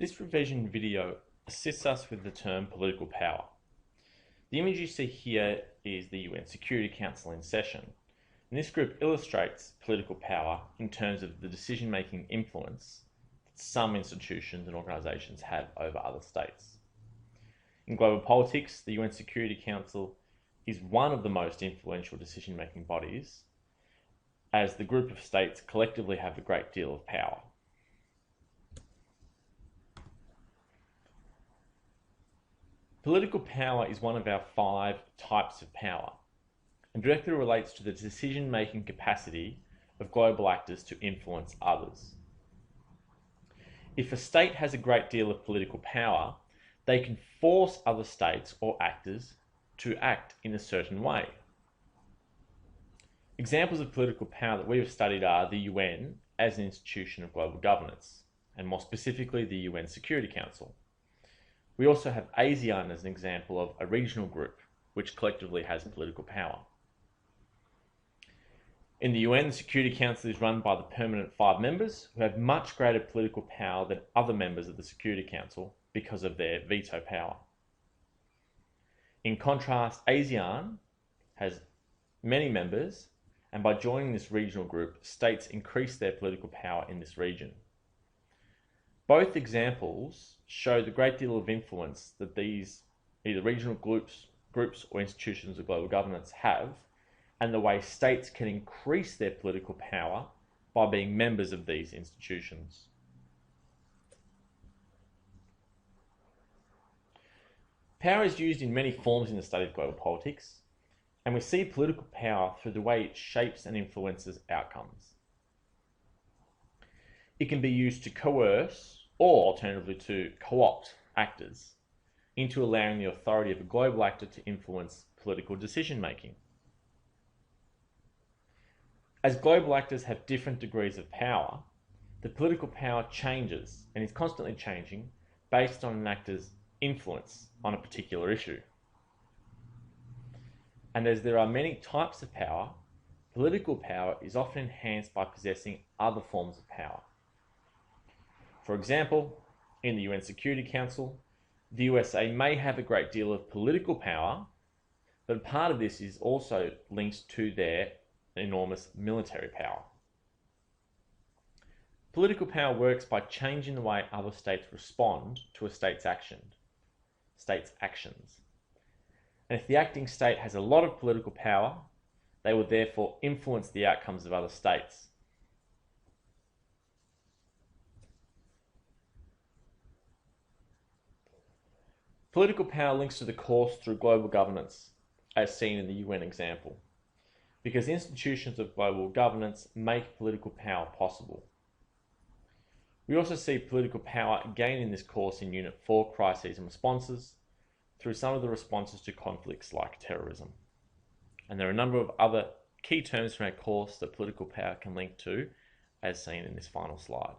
This revision video assists us with the term political power. The image you see here is the UN Security Council in session, and this group illustrates political power in terms of the decision-making influence that some institutions and organisations have over other states. In global politics, the UN Security Council is one of the most influential decision-making bodies, as the group of states collectively have a great deal of power. Political power is one of our 5 types of power and directly relates to the decision-making capacity of global actors to influence others. If a state has a great deal of political power, they can force other states or actors to act in a certain way. Examples of political power that we have studied are the UN as an institution of global governance, and more specifically the UN Security Council. We also have ASEAN as an example of a regional group which collectively has political power. In the UN, the Security Council is run by the permanent 5 members who have much greater political power than other members of the Security Council because of their veto power. In contrast, ASEAN has many members, and by joining this regional group, states increase their political power in this region. Both examples show the great deal of influence that these either regional groups or institutions of global governance have, and the way states can increase their political power by being members of these institutions. Power is used in many forms in the study of global politics, and we see political power through the way it shapes and influences outcomes. It can be used to coerce, or alternatively to co-opt actors into allowing the authority of a global actor to influence political decision-making. As global actors have different degrees of power, the political power changes and is constantly changing based on an actor's influence on a particular issue. And as there are many types of power, political power is often enhanced by possessing other forms of power. For example, in the UN Security Council, the USA may have a great deal of political power, but part of this is also linked to their enormous military power. Political power works by changing the way other states respond to a state's actions. And if the acting state has a lot of political power, they will therefore influence the outcomes of other states. Political power links to the course through global governance, as seen in the UN example, because institutions of global governance make political power possible. We also see political power gain in this course in Unit 4, Crises and Responses, through some of the responses to conflicts like terrorism. And there are a number of other key terms from our course that political power can link to, as seen in this final slide.